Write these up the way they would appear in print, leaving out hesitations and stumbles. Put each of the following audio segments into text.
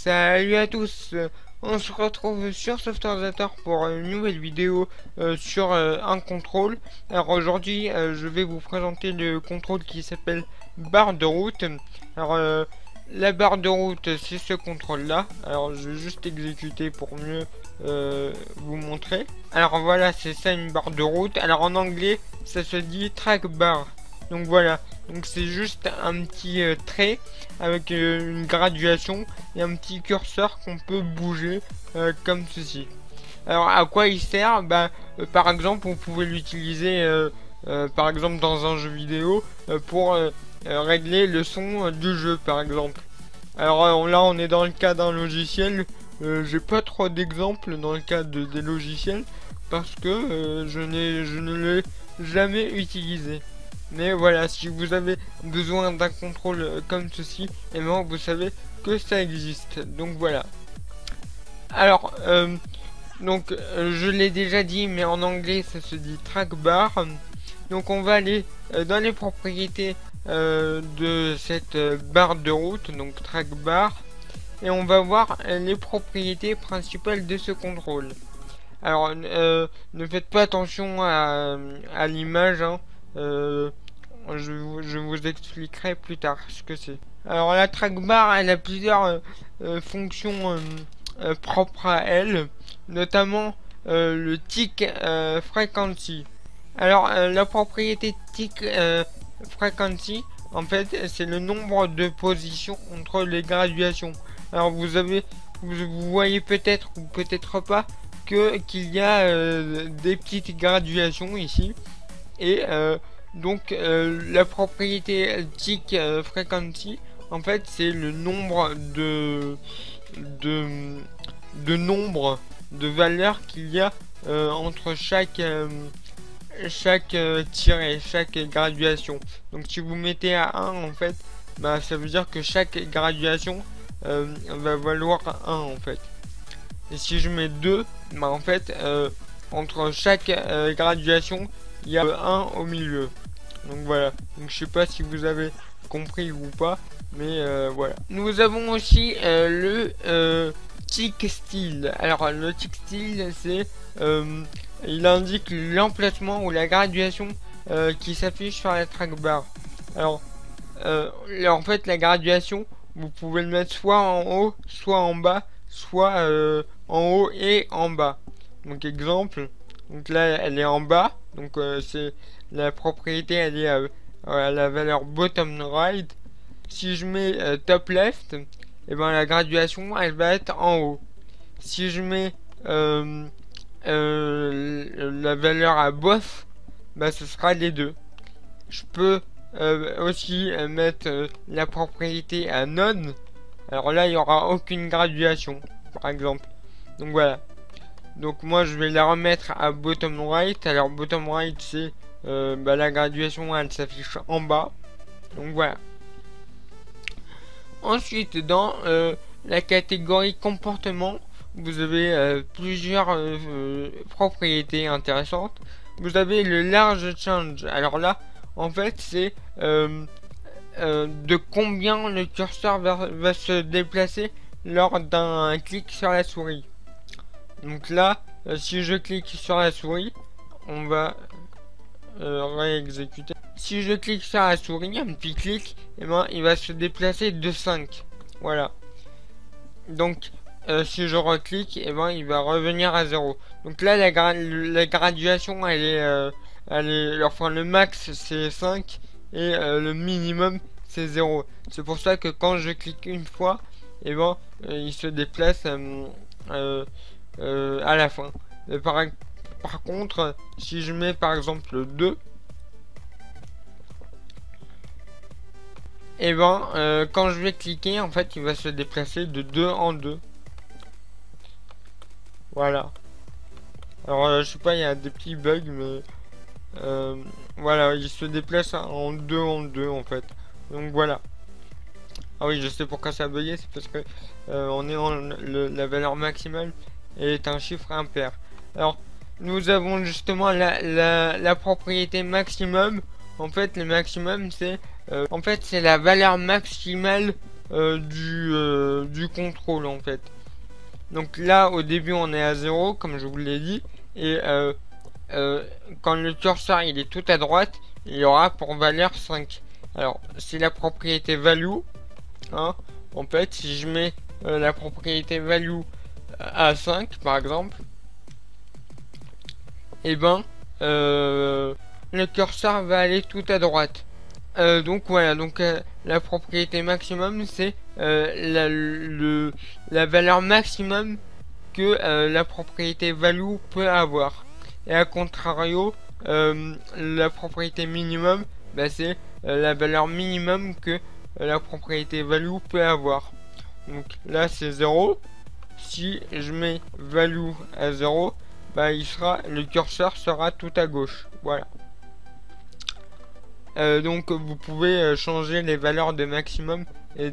Salut à tous, on se retrouve sur Software pour une nouvelle vidéo sur un contrôle. Alors aujourd'hui je vais vous présenter le contrôle qui s'appelle barre de route. Alors la barre de route c'est ce contrôle là. Alors je vais juste exécuter pour mieux vous montrer. Alors voilà, c'est ça une barre de route. Alors en anglais ça se dit track bar. Donc voilà, donc c'est juste un petit trait avec une graduation et un petit curseur qu'on peut bouger comme ceci. Alors à quoi il sert? Par exemple vous pouvez l'utiliser par exemple dans un jeu vidéo pour régler le son du jeu par exemple. Alors là on est dans le cas d'un logiciel, j'ai pas trop d'exemples dans le cas des logiciels parce que je ne l'ai jamais utilisé. Mais voilà, si vous avez besoin d'un contrôle comme ceci, et bien vous savez que ça existe. Donc voilà. Alors, je l'ai déjà dit, mais en anglais ça se dit track bar. Donc on va aller dans les propriétés de cette barre de route, donc track bar, et on va voir les propriétés principales de ce contrôle. Alors, ne faites pas attention à l'image, hein. Je vous expliquerai plus tard ce que c'est. Alors la trackbar elle a plusieurs fonctions propres à elle, notamment le tick frequency. Alors la propriété tick frequency, en fait c'est le nombre de positions entre les graduations. Alors vous voyez peut-être ou peut-être pas qu'il y a des petites graduations ici, et donc la propriété tick frequency, en fait c'est le nombre de nombres de valeurs qu'il y a entre chaque tiret, chaque graduation. Donc si vous mettez à 1 en fait, ça veut dire que chaque graduation va valoir 1 en fait. Et si je mets 2, en fait entre chaque graduation il y a 1 au milieu. Donc voilà, donc je sais pas si vous avez compris ou pas, mais voilà. Nous avons aussi le tick style. Alors le tick style c'est il indique l'emplacement ou la graduation qui s'affiche sur la trackbar. Alors en fait la graduation vous pouvez le mettre soit en haut, soit en bas, soit en haut et en bas. Donc exemple, donc là elle est en bas, donc c'est la propriété, elle est à la valeur bottom right. Si je mets top left, et ben la graduation elle va être en haut. Si je mets la valeur à both, ce sera les deux. Je peux aussi mettre la propriété à none. Alors là il n'y aura aucune graduation par exemple. Donc voilà. Donc moi je vais la remettre à bottom right. Alors bottom right c'est la graduation elle s'affiche en bas. Donc voilà. Ensuite dans la catégorie comportement, vous avez plusieurs propriétés intéressantes. Vous avez le large change. Alors là en fait c'est de combien le curseur va se déplacer lors d'un clic sur la souris. Donc là si je clique sur la souris, on va réexécuter. Si je clique sur la souris, un petit clic, et il va se déplacer de 5. Voilà. Donc si je reclique, il va revenir à 0. Donc là la graduation elle est enfin le max c'est 5 et le minimum c'est 0. C'est pour ça que quand je clique une fois, il se déplace à la fin. Par contre, si je mets par exemple 2, quand je vais cliquer, en fait, il va se déplacer de 2 en 2. Voilà. Alors, je sais pas, il y a des petits bugs, mais voilà, il se déplace en 2 en fait. Donc voilà. Ah oui, je sais pourquoi ça a bugué, c'est parce que la valeur maximale est un chiffre impair. Alors, nous avons justement la propriété maximum. En fait, le maximum, c'est la valeur maximale du contrôle en fait. Donc là au début on est à 0 comme je vous l'ai dit, et quand le curseur il est tout à droite, il y aura pour valeur 5. Alors c'est la propriété value, hein. En fait si je mets la propriété value à 5 par exemple, et ben le curseur va aller tout à droite. Donc voilà, donc la propriété maximum c'est la valeur maximum que la propriété value peut avoir. Et à contrario, la propriété minimum, bah, c'est la valeur minimum que la propriété value peut avoir. Donc là c'est 0. Si je mets value à 0, bah, le curseur sera tout à gauche. Voilà. Donc vous pouvez changer les valeurs de maximum et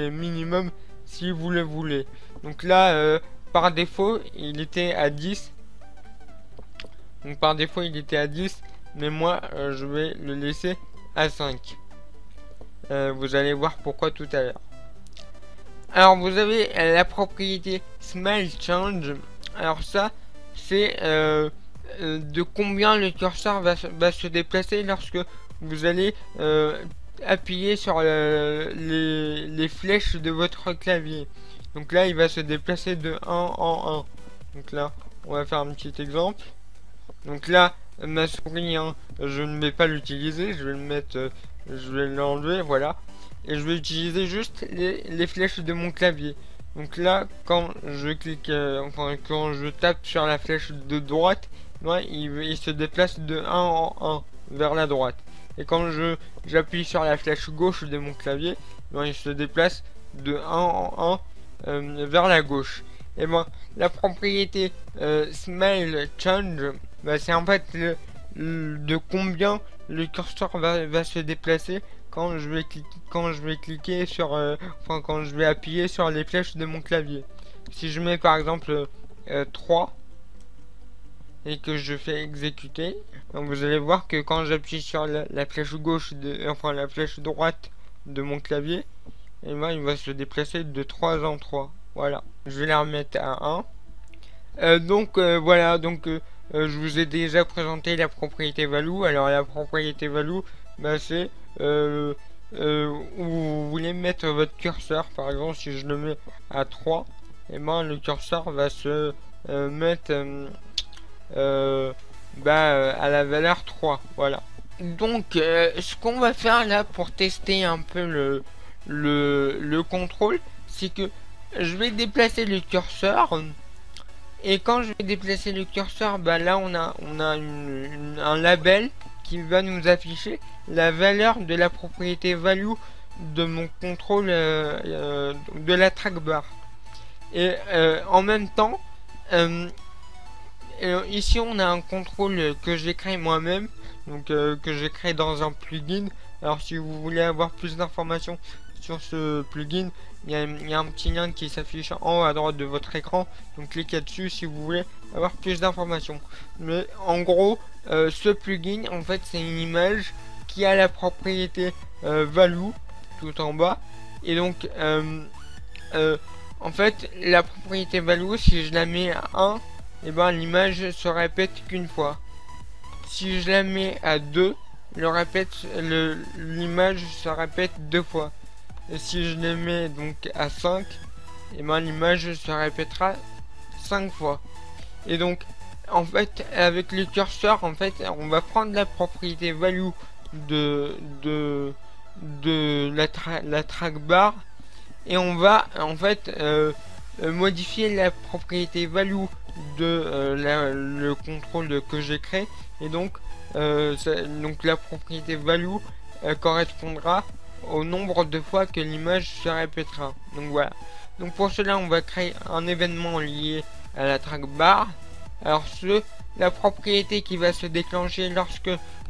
minimum si vous le voulez. Donc là par défaut il était à 10. Donc par défaut il était à 10, mais moi je vais le laisser à 5. Vous allez voir pourquoi tout à l'heure. Alors vous avez la propriété Smile Change. Alors ça c'est de combien le curseur va se déplacer lorsque vous allez appuyer sur les flèches de votre clavier. Donc là il va se déplacer de 1 en 1. Donc là on va faire un petit exemple. Donc là ma souris, hein, je ne vais pas l'utiliser, je vais le mettre, je vais l'enlever, voilà. Et je vais utiliser juste les flèches de mon clavier. Donc là quand je clique, enfin quand je tape sur la flèche de droite, ouais, il se déplace de 1 en 1 vers la droite. Et quand j'appuie sur la flèche gauche de mon clavier, ben, il se déplace de 1 en 1 vers la gauche. Et ben la propriété Smile Change, ben, c'est en fait de combien le curseur va se déplacer quand je vais cliquer sur enfin quand je vais appuyer sur les flèches de mon clavier. Si je mets par exemple 3 et que je fais exécuter, donc vous allez voir que quand j'appuie sur la flèche gauche enfin la flèche droite de mon clavier, et ben il va se déplacer de 3 en 3. Voilà, je vais la remettre à 1. Donc voilà, donc je vous ai déjà présenté la propriété value. Alors la propriété value, bah, c'est où vous voulez mettre votre curseur. Par exemple si je le mets à 3, et ben le curseur va se mettre à la valeur 3. Voilà. Donc ce qu'on va faire là pour tester un peu le contrôle, c'est que je vais déplacer le curseur, et quand je vais déplacer le curseur, bah là on a un label qui va nous afficher la valeur de la propriété value de mon contrôle de la trackbar. Et en même temps, ici on a un contrôle que j'ai créé moi-même, donc que j'ai créé dans un plugin. Alors si vous voulez avoir plus d'informations sur ce plugin, il y a un petit lien qui s'affiche en haut à droite de votre écran, donc cliquez dessus si vous voulez avoir plus d'informations. Mais en gros, ce plugin en fait c'est une image qui a la propriété value tout en bas, et donc en fait la propriété value, si je la mets à 1, et ben l'image se répète qu'une fois. Si je la mets à 2, l'image se répète 2 fois. Et si je les mets donc à 5, et ben l'image se répétera 5 fois. Et donc en fait avec le curseur, en fait on va prendre la propriété value de la trackbar, et on va en fait modifier la propriété value de le contrôle que j'ai créé. Et donc la propriété value correspondra au nombre de fois que l'image se répétera. Donc voilà. Donc pour cela on va créer un événement lié à la trackbar. Alors la propriété qui va se déclencher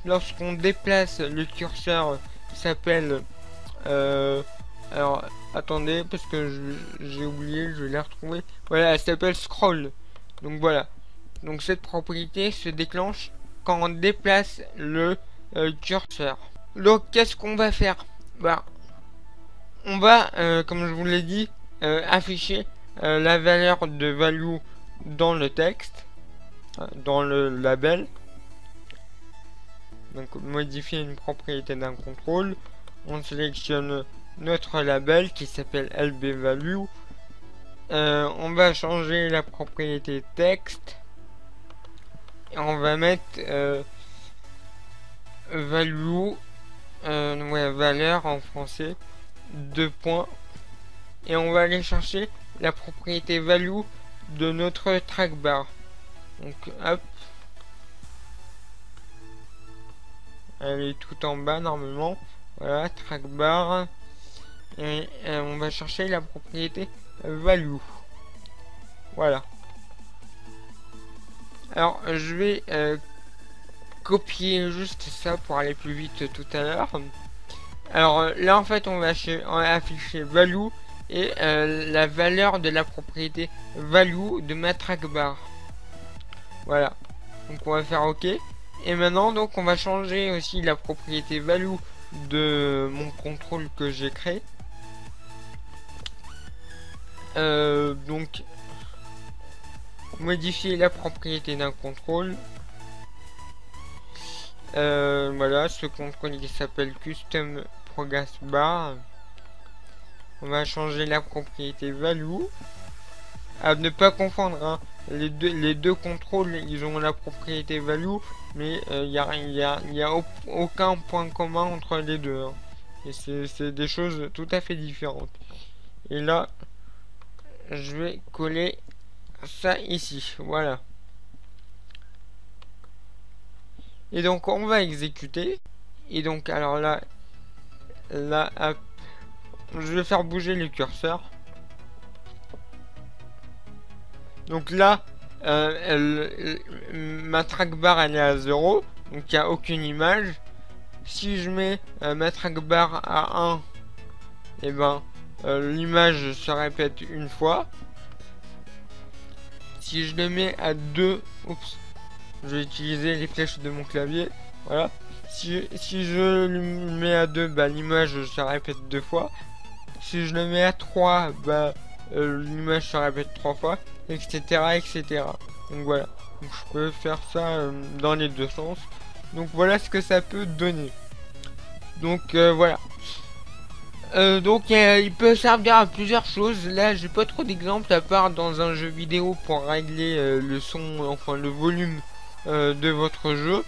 lorsqu'on déplace le curseur s'appelle alors attendez parce que j'ai oublié, je vais la retrouver. Voilà, elle s'appelle scroll. Donc voilà. Donc cette propriété se déclenche quand on déplace le curseur. Donc qu'est-ce qu'on va faire? Bah on va, comme je vous l'ai dit, afficher la valeur de value dans le texte, dans le label. Donc modifier une propriété d'un contrôle. On sélectionne notre label qui s'appelle lbValue. On va changer la propriété texte. Et on va mettre value, valeur en français, 2 points. Et on va aller chercher la propriété value de notre trackbar. Donc hop. Elle est tout en bas normalement. Voilà, trackbar. Et on va chercher la propriété value. Voilà. Alors je vais copier juste ça pour aller plus vite tout à l'heure. Alors là en fait on va afficher value et la valeur de la propriété value de ma trackbar. Voilà. Donc on va faire OK. Et maintenant donc on va changer aussi la propriété value de mon contrôle que j'ai créé. Donc modifier la propriété d'un contrôle. Voilà, ce contrôle il s'appelle custom progress bar. On va changer la propriété value. À ne pas confondre, hein. Les deux contrôles ils ont la propriété value, mais il y a aucun point commun entre les deux, hein. Et c'est des choses tout à fait différentes. Et là je vais coller ça ici, voilà. Et donc on va exécuter. Et donc alors là je vais faire bouger le curseur. Donc là ma trackbar elle est à 0, donc il n'y a aucune image. Si je mets ma trackbar à 1, et ben l'image se répète une fois. Si je le mets à 2, oups, je vais utiliser les flèches de mon clavier. Voilà. Si je le mets à 2, bah, l'image se répète 2 fois. Si je le mets à 3, bah, l'image se répète 3 fois, etc., etc. Donc voilà. Donc, je peux faire ça dans les deux sens. Donc voilà ce que ça peut donner. Donc voilà. Donc il peut servir à plusieurs choses. Là j'ai pas trop d'exemples à part dans un jeu vidéo pour régler le son, enfin le volume de votre jeu.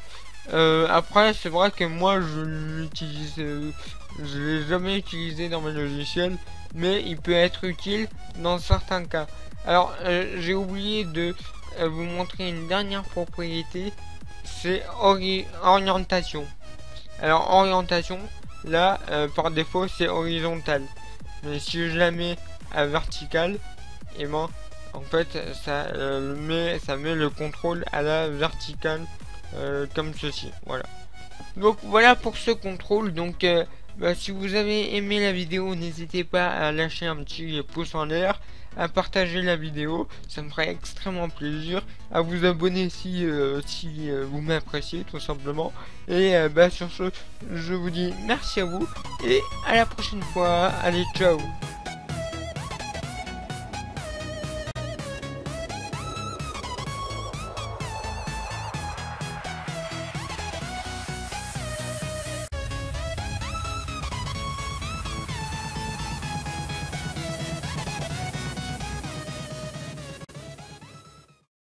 Après c'est vrai que moi je l'utilise, je l'ai jamais utilisé dans mes logiciels, mais il peut être utile dans certains cas. Alors j'ai oublié de vous montrer une dernière propriété, c'est orientation. Alors orientation, là par défaut c'est horizontal, mais si je la mets à vertical, et ben en fait ça met le contrôle à la verticale, comme ceci. Voilà. Donc voilà pour ce contrôle. Donc si vous avez aimé la vidéo, n'hésitez pas à lâcher un petit pouce en l'air, à partager la vidéo, ça me ferait extrêmement plaisir, à vous abonner si vous m'appréciez tout simplement. Et sur ce, je vous dis merci à vous et à la prochaine fois. Allez, ciao.